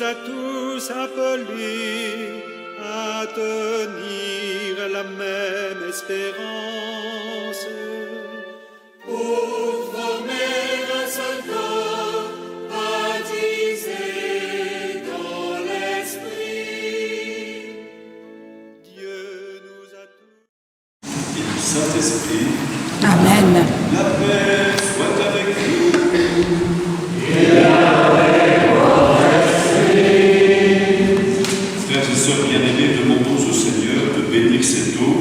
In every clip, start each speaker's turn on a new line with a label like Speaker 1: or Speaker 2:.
Speaker 1: a tous appelés à tenir la même espérance.
Speaker 2: Pour former un seul corps, baptisé dans l'Esprit.
Speaker 1: Dieu nous a tous.
Speaker 3: Et du Saint-Esprit.
Speaker 4: Amen.
Speaker 3: La paix soit avec vous. Frères et sœurs bien-aimés, demandons au Seigneur de bénir cette eau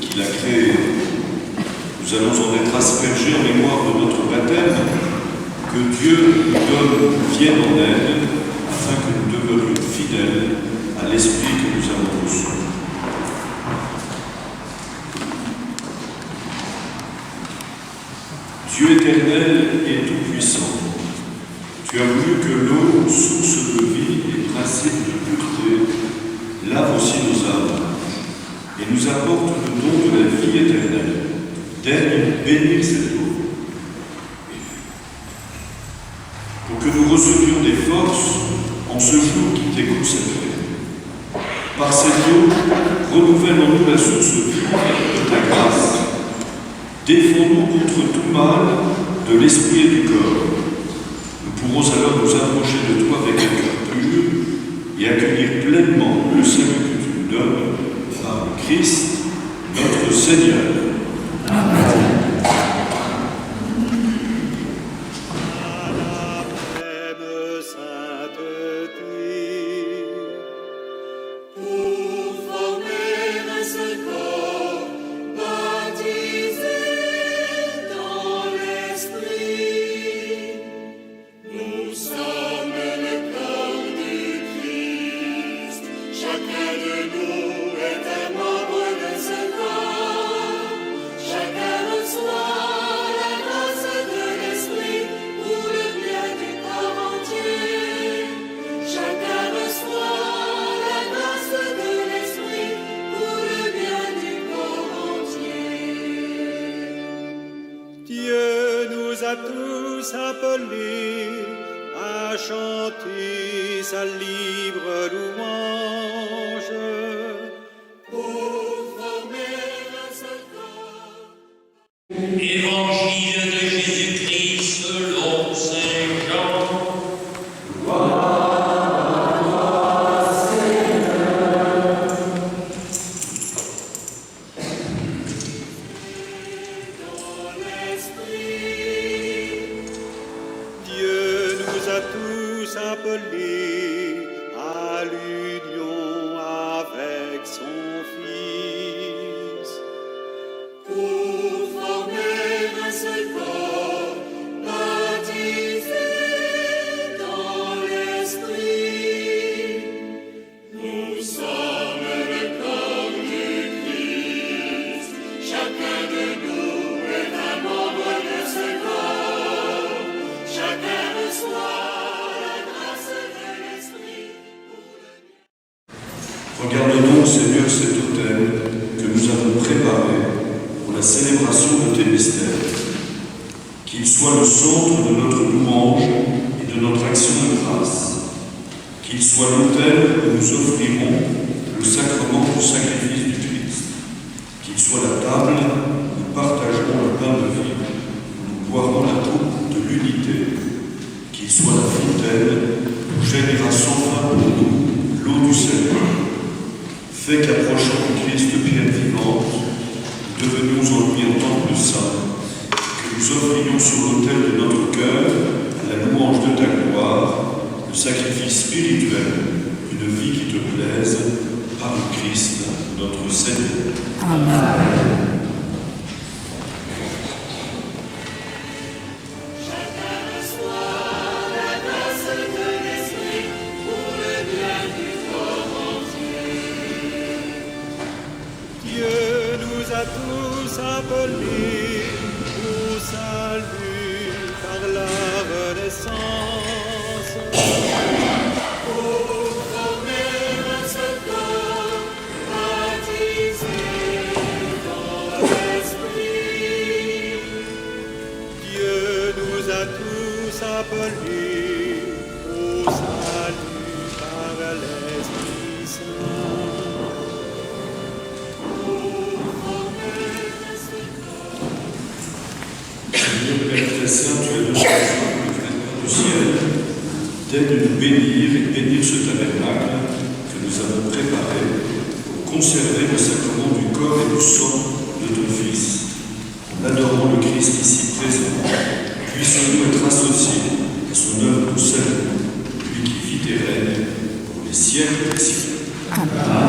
Speaker 3: qu'il a créée. Nous allons en être aspergés en mémoire de notre baptême, que Dieu nous vienne en aide, afin que nous demeurions fidèles à l'Esprit que nous avons reçu. Dieu éternel et tout-puissant, tu as voulu que l'eau, source de vie et principe de pureté, lave aussi nos âmes et nous apporte le don de la vie éternelle. Daigne bénir cette eau, pour que nous recevions des forces en ce jour qui t'est consacré. Par cette eau, renouvelle en nous la source vive de ta grâce. Défends-nous contre tout mal de l'esprit et du corps. Nous pourrons alors nous approcher de toi avec un cœur pur et accueillir pleinement le salut que tu nous donnes par Christ, notre Seigneur.
Speaker 1: Dieu nous a tous appelés à chanter sa libre louange.
Speaker 2: Pour former un seul corps.
Speaker 5: Évangile de Jésus-Christ selon Saint Jean.
Speaker 1: Dieu nous a tous appelés à l'union avec son Fils.
Speaker 2: Pour former un seul corps, baptisé dans l'Esprit. Nous sommes le corps du Christ. Chacun de nous est un membre de ce corps. Chacun reçoit la grâce de l'Esprit.
Speaker 3: Regarde donc, Seigneur, cet autel que nous avons préparé pour la célébration de tes mystères. Qu'il soit le centre de notre louange et de notre action de grâce. Qu'il soit l'autel où nous offrirons le sacrement du sacrifice du Christ. Qu'il soit la table où nous partagerons le pain de vie, où nous boirons la coupe de l'unité. Qu'il soit la fontaine où jaillira sans fin pour nous l'eau du Seigneur. Fais qu'approchant du Christ pierre vivante, nous devenions en lui un temple saint, que nous offrions sur l'autel de notre cœur, à la louange de ta gloire, le sacrifice spirituel d'une vie qui te plaise, par le Christ, notre Seigneur.
Speaker 4: Amen.
Speaker 2: Chacun reçoit la grâce de l'Esprit pour le bien du corps entier.
Speaker 1: Dieu nous a tous appelés au salut par la renaissance.
Speaker 2: Pour former un seul corps, baptisé dans l'Esprit.
Speaker 1: Dieu nous a tous appelés au salut
Speaker 3: Dieu Père très saint, tu as donné le Créateur du ciel, d'aide de nous bénir et de bénir ce tabernacle que nous avons préparé pour conserver le sacrement du corps et du sang de ton Fils. En adorant le Christ ici présent, puissions-nous être associés à son œuvre de salut, lui qui vit et règne pour les siècles des siècles.
Speaker 4: Amen.